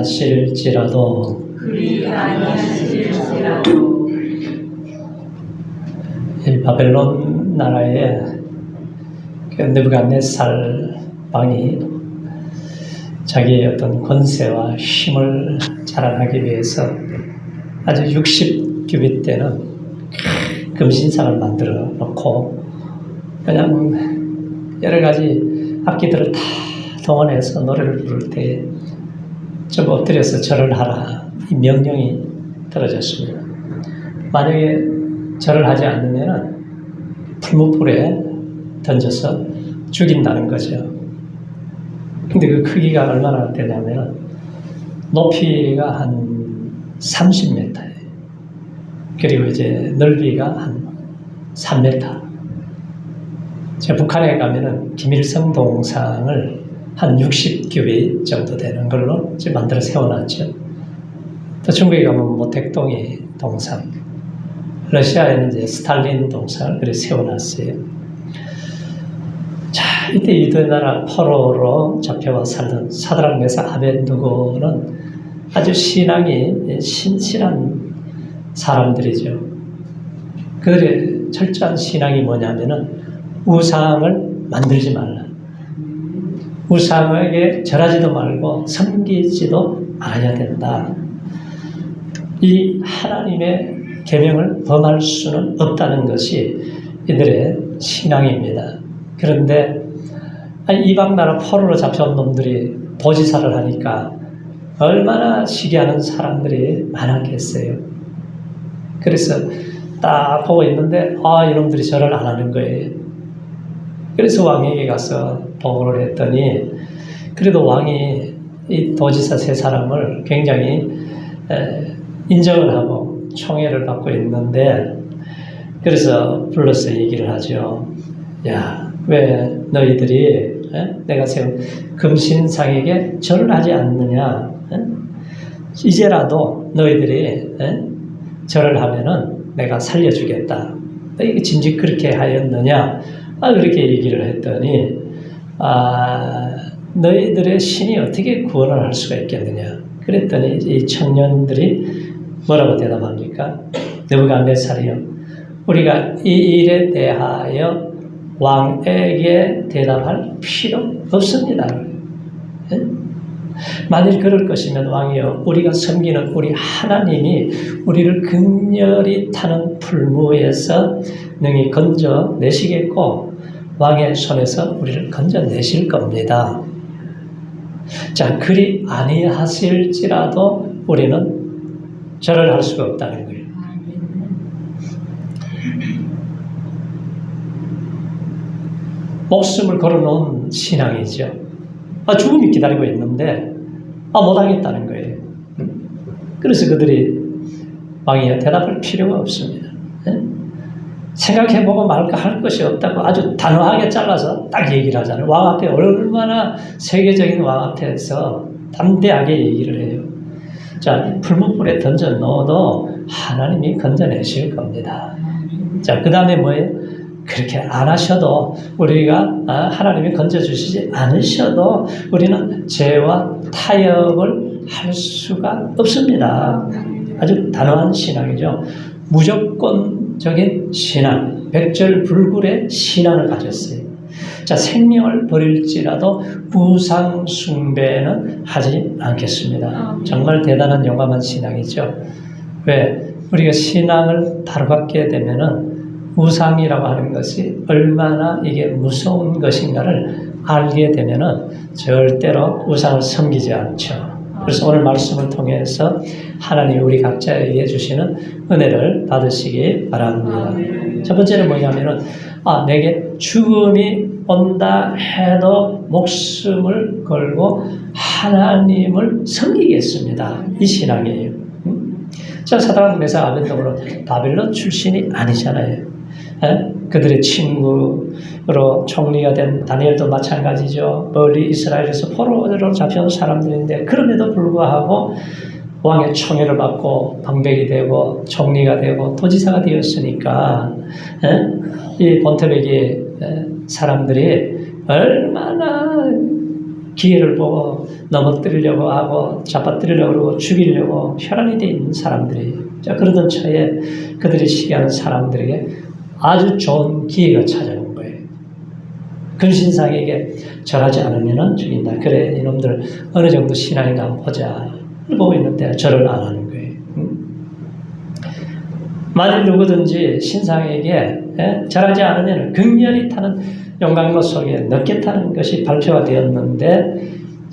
아니하실지라도 이 바벨론 나라의 그 느부갓네살 왕이 자기의 어떤 권세와 힘을 자랑하기 위해서 아주 60규빗 되는 금신상을 만들어 놓고 그냥 여러 가지 악기들을 다 동원해서 노래를 부를 때 좀 엎드려서 절을 하라, 이 명령이 떨어졌습니다. 만약에 절을 하지 않으면 풀무불에 던져서 죽인다는 거죠. 근데 그 크기가 얼마나 되냐면 높이가 한 30m예요. 그리고 이제 넓이가 한 3m. 제가 북한에 가면은 김일성 동상을 한 60규빗 정도 되는 걸로 지금 만들어 세워놨죠. 또 중국에 가면 모택동이 동상, 러시아에는 이제 스탈린 동상을 그래 세워놨어요. 자, 이때 이 두 나라 포로로 잡혀와 살던 사드락 메삭 아벳느고는 아주 신앙이 신실한 사람들이죠. 그들의 철저한 신앙이 뭐냐면은 우상을 만들지 말라. 우상에게 절하지도 말고 섬기지도 말아야 된다. 이 하나님의 계명을 범할 수는 없다는 것이 이들의 신앙입니다. 그런데 이방 나라 포로로 잡혀온 놈들이 도지사를 하니까 얼마나 시기하는 사람들이 많았겠어요. 그래서 딱 보고 있는데 이놈들이 절을 안 하는 거예요. 그래서 왕에게 가서 보고를 했더니 그래도 왕이 이 도지사 세 사람을 굉장히 인정을 하고 총애를 받고 있는데 그래서 불러서 얘기를 하죠. 야, 왜 너희들이 내가 세운 금신상에게 절을 하지 않느냐? 이제라도 너희들이 절을 하면은 내가 살려주겠다. 너희가 진즉 그렇게 하였느냐? 그렇게 얘기를 했더니 너희들의 신이 어떻게 구원을 할 수가 있겠느냐? 그랬더니 이 청년들이 뭐라고 대답합니까? 느부갓네살이요, 우리가 이 일에 대하여 왕에게 대답할 필요 없습니다. 만일 그럴 것이면 왕이여, 우리가 섬기는 우리 하나님이 우리를 극렬히 타는 풀무에서 능히 건져내시겠고 왕의 손에서 우리를 건져내실 겁니다. 자, 그리 아니하실지라도 우리는 절을 할 수가 없다는 거예요. 목숨을 걸어놓은 신앙이죠. 죽음이 기다리고 있는데 못하겠다는 거예요. 그래서 그들이 왕이여, 대답할 필요가 없습니다. 생각해보고 말까 할 것이 없다고 아주 단호하게 잘라서 딱 얘기를 하잖아요. 왕 앞에 얼마나 세계적인 왕 앞에서 담대하게 얘기를 해요. 자, 풀무불에 던져 넣어도 하나님이 건져내실 겁니다. 자, 그 다음에 뭐예요? 그렇게 안 하셔도 우리가 하나님이 건져주시지 않으셔도 우리는 죄와 타협을 할 수가 없습니다. 아주 단호한 신앙이죠. 무조건적인 신앙, 백절불굴의 신앙을 가졌어요. 자, 생명을 버릴지라도 우상 숭배는 하지 않겠습니다. 정말 대단한 용감한 신앙이죠. 왜? 우리가 신앙을 바로 갖게 되면은 우상이라고 하는 것이 얼마나 이게 무서운 것인가를 알게 되면은 절대로 우상을 섬기지 않죠. 그래서 오늘 말씀을 통해서 하나님이 우리 각자에게 주시는 은혜를 받으시기 바랍니다. 첫 번째는 뭐냐면은 내게 죽음이 온다 해도 목숨을 걸고 하나님을 섬기겠습니다. 이 신앙이에요. 자, 사드락 메삭 아벳느고는 바벨론 출신이 아니잖아요. 그들의 친구로 총리가 된 다니엘도 마찬가지죠. 멀리 이스라엘에서 포로로 잡혀온 사람들인데 그럼에도 불구하고 왕의 총애를 받고 방백이 되고 총리가 되고 도지사가 되었으니까 이 본토베기 사람들이 얼마나 기회를 보고 넘어뜨리려고 하고 잡아뜨리려고 그러고 죽이려고 혈안이 되어 있는 사람들이, 자, 그러던 차에 그들이 시기하는 사람들에게 아주 좋은 기회가 찾아온 거예요. 근신상에게 절하지 않으면 죽인다. 그래, 이놈들 어느 정도 신앙인가 한번 보자. 보고 있는데 절을 안 하는 거예요. 만일 누구든지 신상에게 절하지 않으면 극렬히 타는 용광로 속에 넣게 타는 것이 발표가 되었는데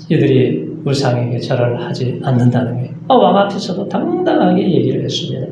이들이 우상에게 절을 하지 않는다는 거예요. 왕 앞에서도 당당하게 얘기를 했습니다.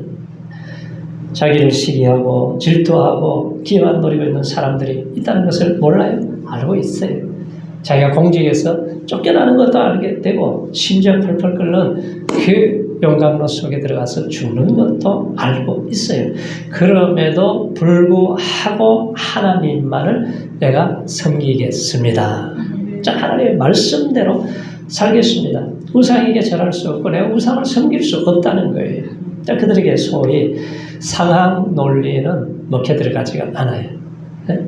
자기를 시기하고 질투하고 기회만 노리고 있는 사람들이 있다는 것을 몰라요? 알고 있어요. 자기가 공직에서 쫓겨나는 것도 알게 되고 심지어 펄펄 끓는 그 용광로 속에 들어가서 죽는 것도 알고 있어요. 그럼에도 불구하고 하나님만을 내가 섬기겠습니다. 자, 하나님의 말씀대로 살겠습니다. 우상에게 절할 수 없고 내가 우상을 섬길 수 없다는 거예요. 자, 그들에게 소위 상황 논리는 먹혀 들어가지가 않아요. 네?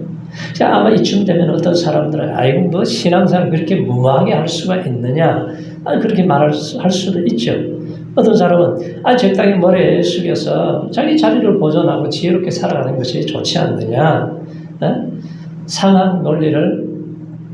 자, 아마 이쯤 되면 어떤 사람들은 아이고 뭐 신앙생활 그렇게 무모하게 할 수가 있느냐, 그렇게 말할 수도 있죠. 어떤 사람은 적당히 머리에 숙여서 자기 자리를 보존하고 지혜롭게 살아가는 것이 좋지 않느냐. 상황 논리를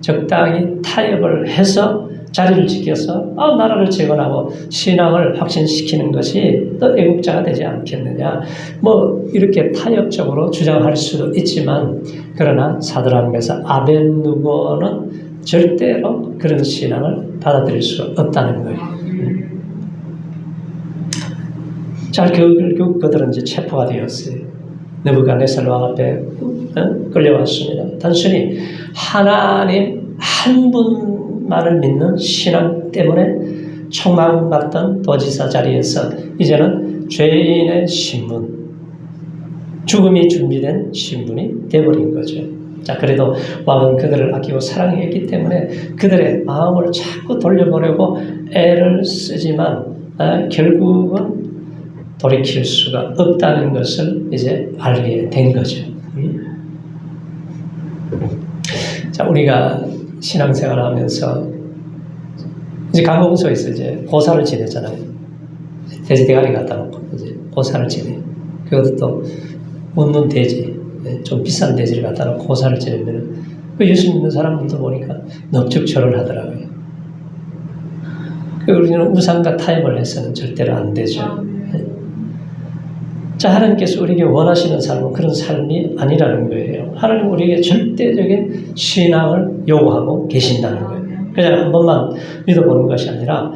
적당히 타협을 해서 자리를 지켜서 나라를 재건하고 신앙을 확신시키는 것이 또 애국자가 되지 않겠느냐. 뭐 이렇게 타협적으로 주장할 수도 있지만 그러나 사드락 메삭 아벳느고는 절대로 그런 신앙을 받아들일 수 없다는 거예요. 자, 결국 그들은 이제 체포가 되었어요. 느부갓네살 왕 앞에 끌려왔습니다. 단순히 하나님 한 분만을 믿는 신앙 때문에 총망받던 도지사 자리에서 이제는 죄인의 신분, 죽음이 준비된 신분이 되어버린 거죠. 자, 그래도 왕은 그들을 아끼고 사랑했기 때문에 그들의 마음을 자꾸 돌려보려고 애를 쓰지만 결국은 돌이킬 수가 없다는 것을 이제 알게 된 거죠. 자, 우리가 신앙생활을 하면서 이제 강공소에서 이제 고사를 지내잖아요. 돼지 대가리 갖다 놓고 이제 고사를 지내. 그것도 또 묻는 돼지, 좀 비싼 돼지를 갖다 놓고 고사를 지내면 그 예수 믿는 사람들도 보니까 넙죽절을 하더라고요. 우리는 우상과 타협을 해서는 절대로 안 되죠. 자, 하나님께서 우리에게 원하시는 삶은 그런 삶이 아니라는 거예요. 하나님 우리에게 절대적인 신앙을 요구하고 계신다는 거예요. 그냥 한 번만 믿어보는 것이 아니라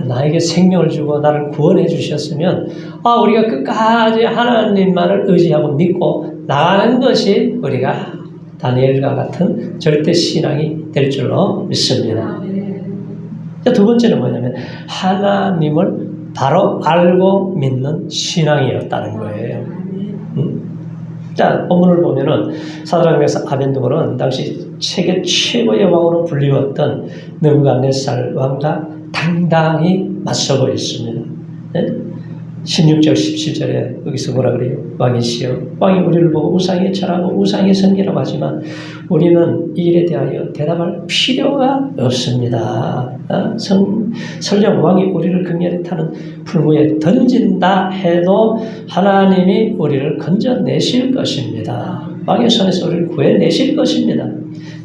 나에게 생명을 주고 나를 구원해 주셨으면 우리가 끝까지 하나님만을 의지하고 믿고 나가는 것이 우리가 다니엘과 같은 절대 신앙이 될 줄로 믿습니다. 두 번째는 뭐냐면 하나님을 바로 알고 믿는 신앙이었다는 거예요. 자, 본문을 보면은 사드락 메삭 아벳느고는 당시 세계 최고의 왕으로 불리웠던 느부갓네살 왕과 당당히 맞서고 있습니다. 16절 17절에 여기서 뭐라 그래요? 왕이시여, 왕이 우리를 보고 우상에 절하고 우상에 섬기라고 하지만 우리는 이 일에 대하여 대답할 필요가 없습니다. 설령 왕이 우리를 극렬히 타는 풀무에 던진다 해도 하나님이 우리를 건져내실 것입니다. 왕의 손에서 우리를 구해내실 것입니다.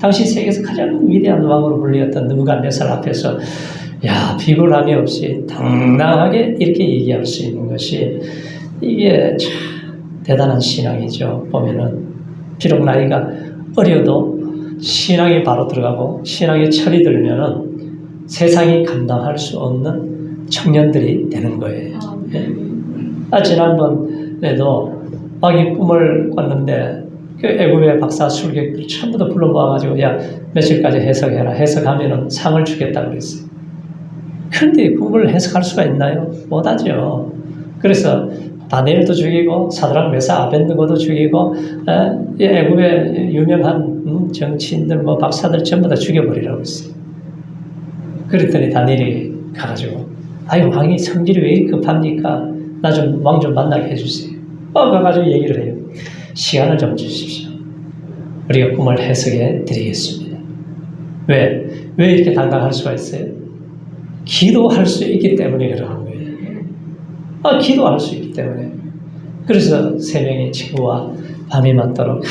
당시 세계에서 가장 위대한 왕으로 불리었던 느부갓네살 앞에서 비굴함이 없이 당당하게 이렇게 얘기할 수 있는 것이 이게 참 대단한 신앙이죠. 보면은 비록 나이가 어려도 신앙이 바로 들어가고 신앙에 철이 들면은 세상이 감당할 수 없는 청년들이 되는 거예요. 지난번에도 왕이 꿈을 꿨는데 그 애굽의 박사 술객들 전부 다 불러 모아가지고 며칠까지 해석해라. 해석하면은 상을 주겠다고 그랬어요. 그런데 꿈을 해석할 수가 있나요? 못하죠. 그래서 다니엘도 죽이고 사드락 메삭 아벳느고도 죽이고 애굽의 유명한 정치인들 박사들 전부 다 죽여버리라고 했어요. 그랬더니 다니엘이 가가지고 왕이 성질이 왜 이렇게 급합니까? 나 좀 왕 좀 만나게 해주세요. 가가지고 얘기를 해요. 시간을 좀 주십시오. 우리가 꿈을 해석해 드리겠습니다. 왜? 왜 이렇게 당당할 수가 있어요? 기도할 수 있기 때문에 그러는 거예요. 기도할 수 있기 때문에. 그래서 세 명의 친구와 밤이 맞도록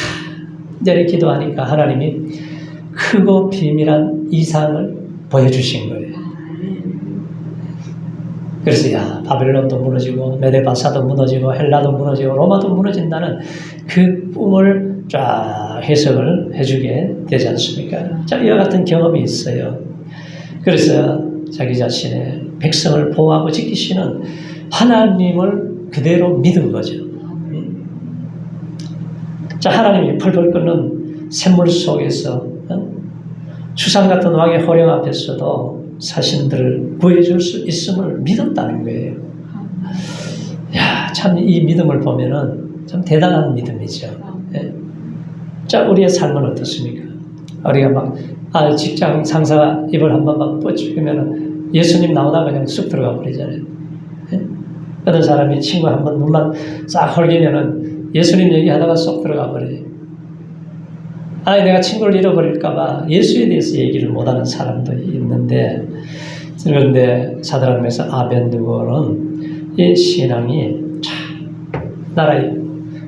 간절히 기도하니까 하나님이 크고 비밀한 이상을 보여주신 거예요. 그래서 바벨론도 무너지고 메데바사도 무너지고 헬라도 무너지고 로마도 무너진다는 그 꿈을 쫙 해석을 해주게 되지 않습니까? 자, 이와 같은 경험이 있어요. 그래서 자기 자신의 백성을 보호하고 지키시는 하나님을 그대로 믿은 거죠. 자, 하나님이 펄펄 끓는 샘물 속에서 추상 같은 왕의 호령 앞에서도 자신들을 구해줄 수 있음을 믿었다는 거예요. 참 이 믿음을 보면은 참 대단한 믿음이죠. 자, 우리의 삶은 어떻습니까? 우리가 막 직장 상사 입을 한번 막 뻗치면은 예수님 나오다 그냥 쑥 들어가 버리잖아요. 어떤 사람이 친구 한번 눈만 싹 헐리면은 예수님 얘기하다가 쏙 들어가 버려요. 내가 친구를 잃어버릴까봐 예수에 대해서 얘기를 못하는 사람도 있는데, 그런데 사드락 메삭 아벤느고는 이 신앙이 참 나라의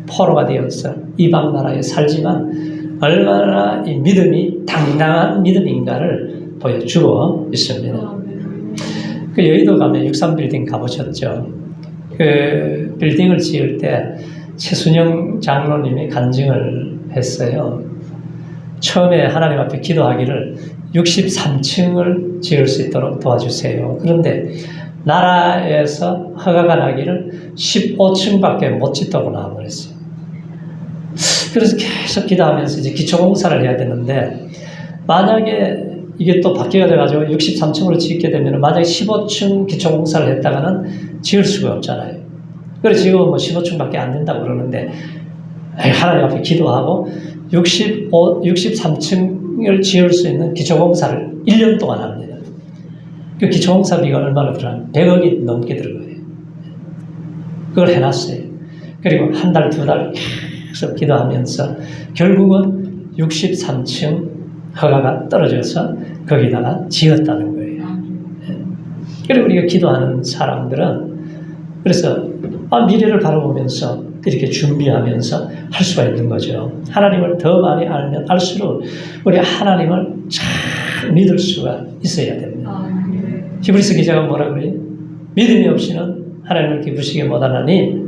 포로가 되어서 이방 나라에 살지만 얼마나 이 믿음이 당당한 믿음인가를 보여주고 있습니다. 그 여의도 가면 63빌딩 가보셨죠? 그 빌딩을 지을 때 최순영 장로님이 간증을 했어요. 처음에 하나님 앞에 기도하기를 63층을 지을 수 있도록 도와주세요. 그런데 나라에서 허가가 나기를 15층밖에 못 짓다고 나와버렸어요. 그래서 계속 기도하면서 이제 기초공사를 해야 되는데, 만약에 이게 또 바뀌게 돼가지고 63층으로 짓게 되면 만약에 15층 기초공사를 했다가는 지을 수가 없잖아요. 그래서 지금은 15층밖에 안 된다고 그러는데, 하나님 앞에 기도하고 63층을 지을 수 있는 기초공사를 1년 동안 합니다. 그 기초공사비가 얼마나 들어가요? 100억이 넘게 들어가요. 그걸 해놨어요. 그리고 한 달, 두 달 계속 기도하면서 결국은 63층 허가가 떨어져서 거기다가 지었다는 거예요. 그리고 우리가 기도하는 사람들은 그래서 미래를 바라보면서 이렇게 준비하면서 할 수가 있는 거죠. 하나님을 더 많이 알면 알수록 우리 하나님을 잘 믿을 수가 있어야 됩니다. 히브리서 기자가 뭐라 그래요? 믿음이 없이는 하나님을 기쁘시게 못하나니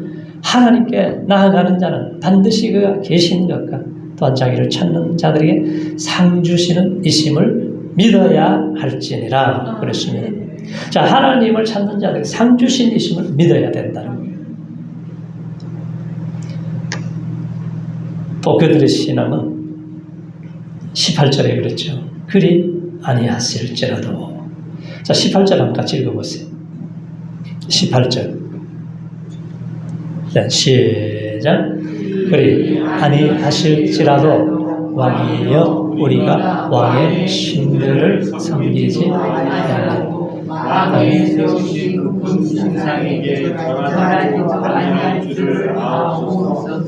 하나님께 나아가는 자는 반드시 그가 계신 것과 또한 자기를 찾는 자들에게 상 주시는 이심을 믿어야 할지니라 그랬습니다. 자, 하나님을 찾는 자들에게 상 주신 이심을 믿어야 된다는 거예요. 또 그들의 신앙은 18절에 그랬죠. 그리 아니하실지라도. 자, 18절 한번 같이 읽어보세요. 18절. 자, 시작. 그리 아니하실지라도 왕이여 우리가 왕의 신들을 섬기지 아니하고 왕이 세우신 그 신상에게 절하지 아니할 줄을 아옵소서.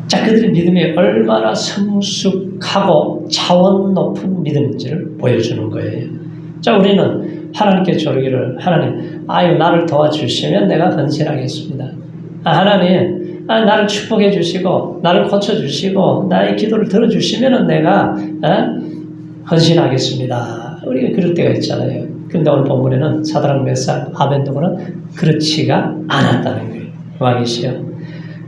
자, 그들의 믿음이 얼마나 성숙하고 차원 높은 믿음인지를 보여주는 거예요. 자, 우리는 하나님께 조르기를, 하나님, 나를 도와주시면 내가 헌신하겠습니다. 하나님, 나를 축복해 주시고, 나를 고쳐주시고, 나의 기도를 들어주시면 내가 헌신하겠습니다. 우리가 그럴 때가 있잖아요. 근데 오늘 본문에는 사드락 메삭 아벤느고는 그렇지가 않았다는 거예요. 왕이시여,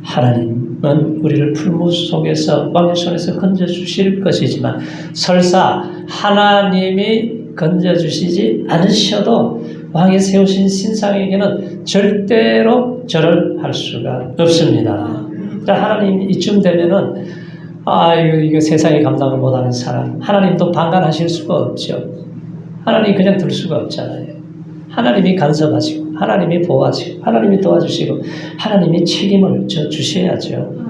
하나님은 우리를 풀무 속에서 왕의 손에서 건져주실 것이지만 설사 하나님이 건져주시지 않으셔도 왕이 세우신 신상에게는 절대로 절을 할 수가 없습니다. 하나님 이쯤 되면은 이거 세상에 감당을 못하는 사람, 하나님도 방관하실 수가 없죠. 하나님 그냥 둘 수가 없잖아요. 하나님이 간섭하시고, 하나님이 보호하시고, 하나님이 도와주시고, 하나님이 책임을 주셔야죠.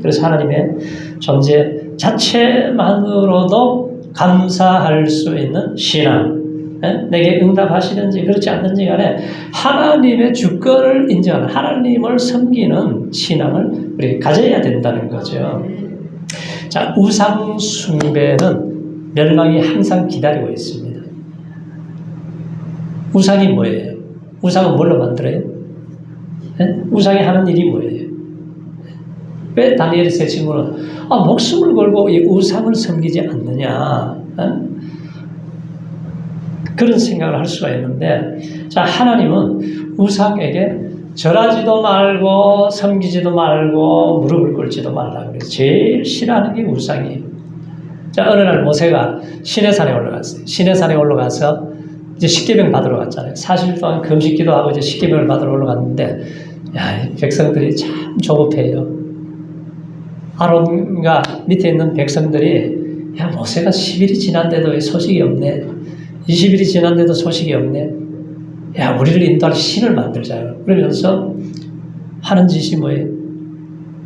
그래서 하나님의 존재 자체만으로도 감사할 수 있는 신앙, 내게 응답하시든지 그렇지 않든지 간에 하나님의 주권을 인정하는, 하나님을 섬기는 신앙을 우리 가져야 된다는 거죠. 자, 우상 숭배는 멸망이 항상 기다리고 있습니다. 우상이 뭐예요? 우상은 뭘로 만들어요? 네? 우상이 하는 일이 뭐예요? 왜 다니엘 세 친구는 목숨을 걸고 이 우상을 섬기지 않느냐? 그런 생각을 할 수가 있는데, 자, 하나님은 우상에게 절하지도 말고 섬기지도 말고 무릎을 꿇지도 말라고 그래요. 제일 싫어하는 게 우상이에요. 자, 어느 날 모세가 시내산에 올라갔어요. 시내산에 올라가서 이제 십계명 받으러 갔잖아요. 40일 동안 금식 기도하고 이제 십계명을 받으러 올라갔는데, 야, 백성들이 참 조급해요. 아론과 밑에 있는 백성들이, 야, 모세가 10일이 지난데도 소식이 없네. 20일이 지난데도 소식이 없네. 야, 우리를 인도할 신을 만들자요. 그러면서 하는 짓이 뭐예요?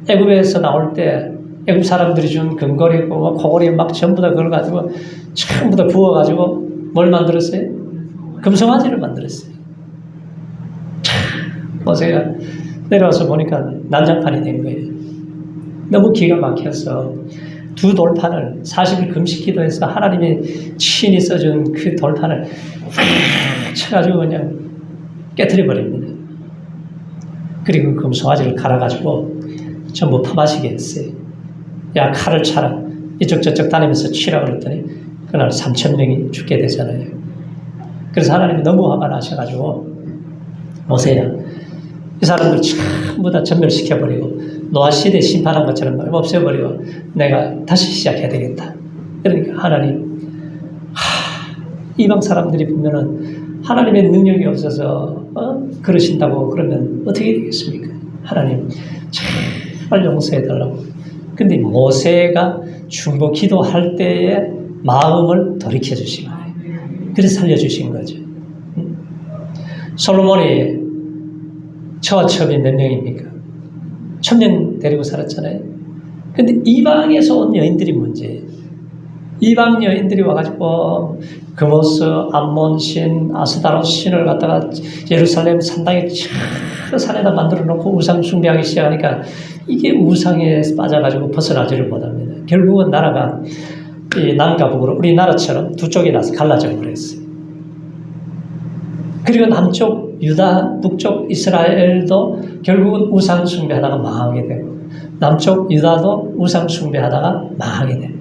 애굽에서 나올 때 애굽 사람들이 준 금고리고 뭐 코고리 막 전부 다 그걸 가지고 전부 다 부어가지고 뭘 만들었어요? 금송아지를 만들었어요. 모세가 내려와서 보니까 난장판이 된 거예요. 너무 기가 막혀서 두 돌판을 40일 금식 기도해서 하나님이 친히 써준 그 돌판을 쳐가지고 그냥 깨트려 버립니다. 그리고 금송아지를 갈아가지고 전부 퍼마시게 했어요. 야, 칼을 차라. 이쪽 저쪽 다니면서 치라 그랬더니 그날 3,000명이 죽게 되잖아요. 그래서 하나님이 너무 화가 나셔가지고 모세야, 이 사람들 전부 다 전멸시켜버리고 노아 시대 심판한 것처럼 없애버리고 내가 다시 시작해야 되겠다. 그러니까 하나님, 이방 사람들이 보면은 하나님의 능력이 없어서 그러신다고 그러면 어떻게 되겠습니까? 하나님, 제발 용서해달라고. 근데 모세가 중보 기도할 때에 마음을 돌이켜주신 거예요. 그래서 살려주신 거죠. 솔로몬이 처와 첩이 몇 명입니까? 1,000명 데리고 살았잖아요. 근데 이방에서 온 여인들이 문제예요. 이방 여인들이 와가지고 그모스, 암몬 신, 아스다롯 신을 갖다가 예루살렘 산당에 저 산에다 만들어 놓고 우상 숭배하기 시작하니까 이게 우상에 빠져가지고 벗어나지를 못합니다. 결국은 나라가 이 남과 북으로 우리나라처럼 두 쪽이 나서 갈라져 버렸어요. 그리고 남쪽 유다, 북쪽 이스라엘도 결국은 우상 숭배하다가 망하게 되고 남쪽 유다도 우상 숭배하다가 망하게 됩니다.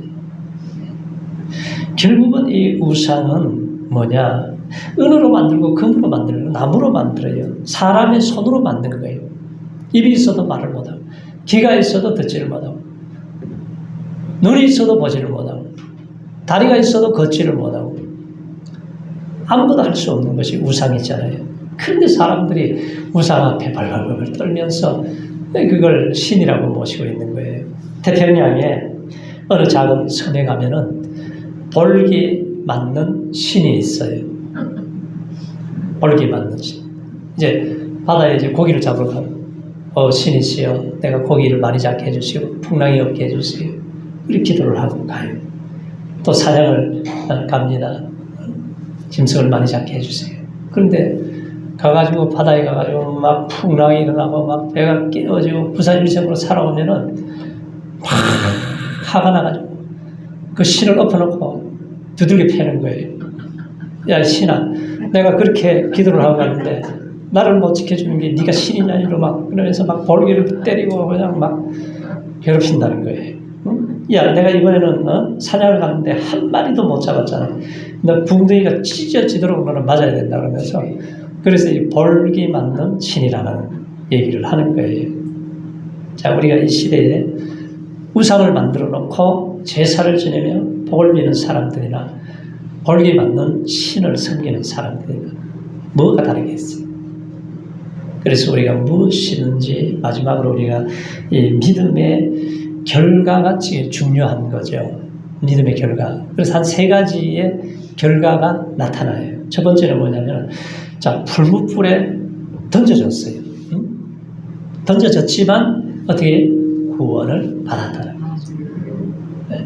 결국은 이 우상은 뭐냐? 은으로 만들고 금으로 만들고 나무로 만들어요. 사람의 손으로 만든 거예요. 입이 있어도 말을 못하고 귀가 있어도 듣지를 못하고 눈이 있어도 보지를 못하고 다리가 있어도 걷지를 못하고 아무것도 할 수 없는 것이 우상이잖아요. 그런데 사람들이 우상 앞에 발발발 떨면서 그걸 신이라고 모시고 있는 거예요. 태평양에 어느 작은 섬에 가면은 볼기 맞는 신이 있어요. 볼기 맞는 신. 이제 바다에 이제 고기를 잡으러 가고, 신이시여, 내가 고기를 많이 잡게 해주시고 풍랑이 없게 해주세요. 이렇게 기도를 하고 가요. 또 사냥을 갑니다. 짐승을 많이 잡게 해주세요. 그런데 가가지고 바다에 가가지고 막 풍랑이 일어나고 막 배가 깨어지고 부사일생으로 살아오면은 막 화가 나가지고 그 신을 엎어놓고 두들겨 패는 거예요. 야, 신아, 내가 그렇게 기도를 하고 가는데 나를 못 지켜주는 게 네가 신이냐 이러고 막 그러면서 막 볼기를 때리고 그냥 막 괴롭힌다는 거예요. 응? 야, 내가 이번에는 사냥을 갔는데 한 마리도 못 잡았잖아. 너 붕둥이가 찢어지도록 너는 맞아야 된다 그러면서 그래서 이 볼기 맞는 신이라는 얘기를 하는 거예요. 자, 우리가 이 시대에 우상을 만들어 놓고 제사를 지내며 복을 비는 사람들이나 볼기 맞는 신을 섬기는 사람들이나 뭐가 다르겠어요? 그래서 우리가 무엇이든지 마지막으로 우리가 이 믿음의 결과가 중요한 거죠. 믿음의 결과. 그래서 한 세 가지의 결과가 나타나요. 첫 번째는 뭐냐면, 자, 풀무불에 던져졌어요. 응? 던져졌지만 어떻게 구원을 받았다는 거죠. 네.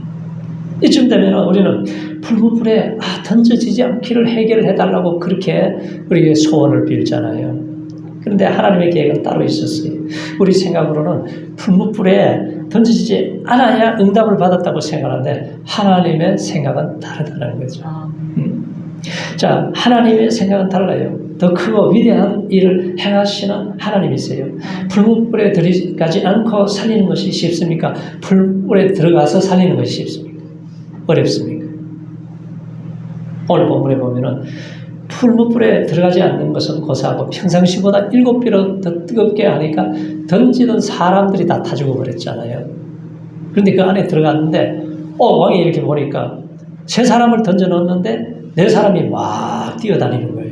이쯤 되면 우리는 풀무불에 던져지지 않기를 해결해 달라고 그렇게 우리에게 소원을 빌잖아요. 그런데 하나님의 계획은 따로 있었어요. 우리 생각으로는 풀무불에 던져지지 않아야 응답을 받았다고 생각하는데 하나님의 생각은 다르다는 거죠. 자, 하나님의 생각은 달라요. 더 크고 위대한 일을 행하시는 하나님이세요. 풀무불에 들어가지 않고 살리는 것이 쉽습니까? 풀무불에 들어가서 살리는 것이 쉽습니까? 어렵습니까? 오늘 본문에 보면은 풀무불에 들어가지 않는 것은 고사하고 평상시보다 7배로 더 뜨겁게 하니까 던지던 사람들이 다 타 죽어버렸잖아요. 그런데 그 안에 들어갔는데 왕이 이렇게 보니까 3사람을 던져 넣었는데 4사람이 막 뛰어다니는 거예요.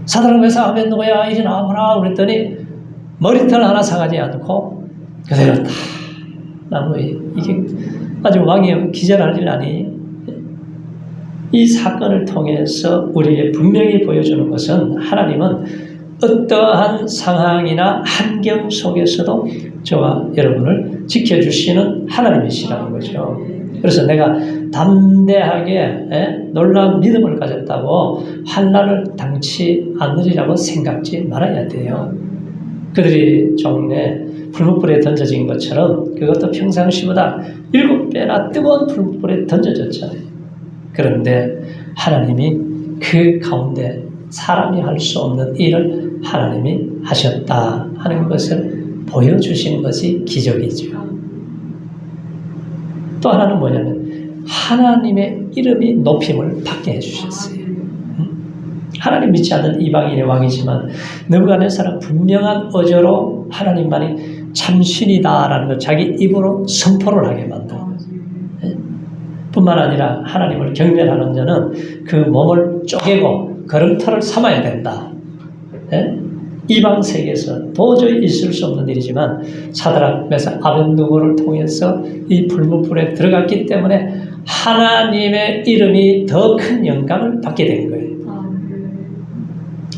사드락 메삭 아벤노고야 이리 나와보라 그랬더니 머리털 하나 상하지 않고 그대로 다 나무에 이게 아주 왕이 기절할 일 아니에요. 이 사건을 통해서 우리에게 분명히 보여주는 것은 하나님은 어떠한 상황이나 환경 속에서도 저와 여러분을 지켜주시는 하나님이시라는 거죠. 그래서 내가 담대하게 놀라운 믿음을 가졌다고 환난을 당치 않으리라고 생각지 말아야 돼요. 그들이 종래 풀무불에 던져진 것처럼 그것도 평상시보다 7배나 뜨거운 풀무불에 던져졌잖아요. 그런데 하나님이 그 가운데 사람이 할 수 없는 일을 하나님이 하셨다 하는 것을 보여주시는 것이 기적이죠. 또 하나는 뭐냐면 하나님의 이름이 높임을 받게 해주셨어요. 하나님 믿지 않는 이방인의 왕이지만 느부갓네살은 분명한 어조로 하나님만이 참신이다라는 걸 자기 입으로 선포를 하게 만들어요. 뿐만 아니라 하나님을 경배하는 자는 그 몸을 쪼개고 걸음터를 삼아야 된다. 이방 세계에서 도저히 있을 수 없는 일이지만 사드락 메삭 아벤누고를 통해서 이 불문불에 들어갔기 때문에 하나님의 이름이 더 큰 영광을 받게 된 거예요.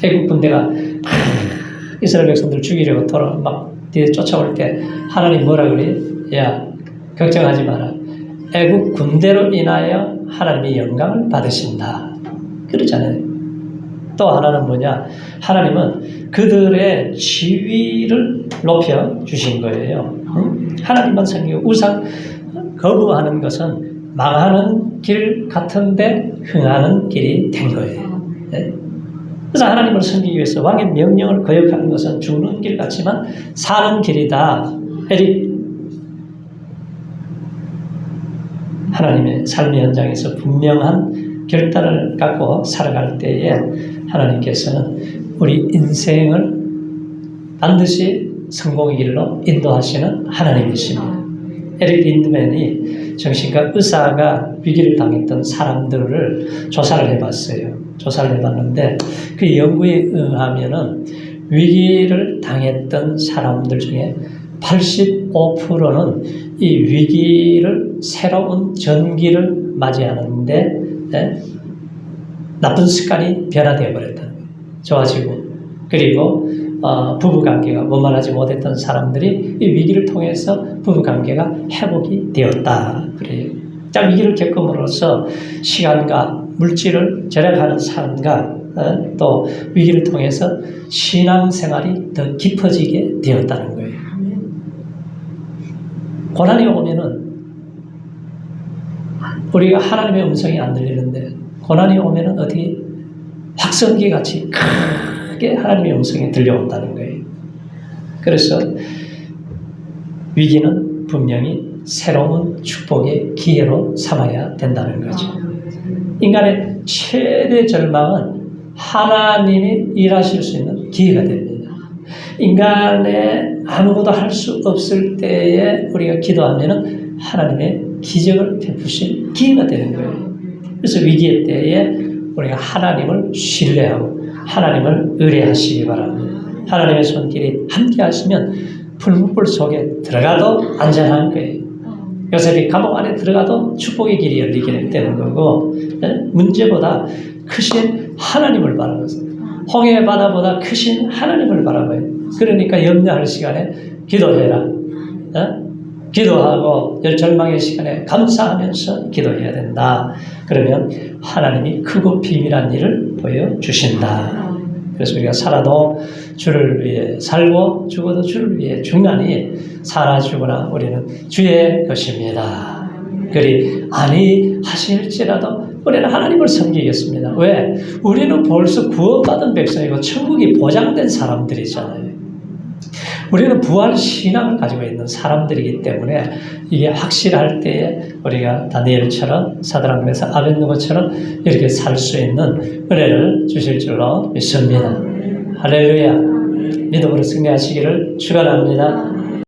애국 군대가 이스라엘 백성들 죽이려고 막 뒤에 쫓아올 때 하나님 뭐라 그래? 야, 걱정하지 마라. 애국 군대로 인하여 하나님이 영광을 받으신다. 그러잖아요. 또 하나는 뭐냐? 하나님은 그들의 지위를 높여 주신 거예요. 하나님만 섬기고 우상 거부하는 것은 망하는 길 같은데 흥하는 길이 된 거예요. 그래서 하나님을 섬기기 위해서 왕의 명령을 거역하는 것은 죽는 길 같지만 사는 길이다. 하나님의 삶의 현장에서 분명한 결단을 갖고 살아갈 때에 하나님께서는 우리 인생을 반드시 성공의 길로 인도하시는 하나님이십니다. 에릭 린드맨이 정신과 의사가 위기를 당했던 사람들을 조사를 해봤어요. 조사를 해봤는데 그 연구에 의하면은 위기를 당했던 사람들 중에 85%는 이 위기를 새로운 전기를 맞이하는데 나쁜 습관이 변화되어 버렸다는 거예요. 좋아지고 그리고 부부관계가 원만하지 못했던 사람들이 이 위기를 통해서 부부관계가 회복이 되었다. 그래요. 자, 위기를 겪음으로써 시간과 물질을 절약하는 삶과 또 위기를 통해서 신앙생활이 더 깊어지게 되었다는 거예요. 고난이 오면은 우리가 하나님의 음성이 안 들리는데 고난이 오면은 어떻게 확성기 같이 크게 하나님의 음성이 들려온다는 거예요. 그래서 위기는 분명히 새로운 축복의 기회로 삼아야 된다는 거죠. 인간의 최대 절망은 하나님이 일하실 수 있는 기회가 됩니다. 인간의 아무것도 할 수 없을 때에 우리가 기도하면은 하나님의 기적을 베푸실 기회가 되는 거예요. 그래서 위기의 때에 우리가 하나님을 신뢰하고 하나님을 의뢰하시기 바랍니다. 하나님의 손길이 함께 하시면 불문불 속에 들어가도 안전한 거예요. 요셉이 감옥 안에 들어가도 축복의 길이 열리게 되는 거고 문제보다 크신 하나님을 바라보세요. 홍해 바다보다 크신 하나님을 바라봐요. 그러니까 염려할 시간에 기도해라. 기도하고 절망의 시간에 감사하면서 기도해야 된다. 그러면 하나님이 크고 비밀한 일을 보여주신다. 그래서 우리가 살아도 주를 위해 살고 죽어도 주를 위해 죽나니 살아 죽으나 우리는 주의 것입니다. 그리 아니 하실지라도 우리는 하나님을 섬기겠습니다. 왜? 우리는 벌써 구원받은 백성이고 천국이 보장된 사람들이잖아요. 우리는 부활 신앙을 가지고 있는 사람들이기 때문에 이게 확실할 때에 우리가 다니엘처럼 사드락 메삭 아벳느고처럼 이렇게 살 수 있는 은혜를 주실 줄로 믿습니다. 할렐루야. 믿음으로 승리하시기를 축원합니다.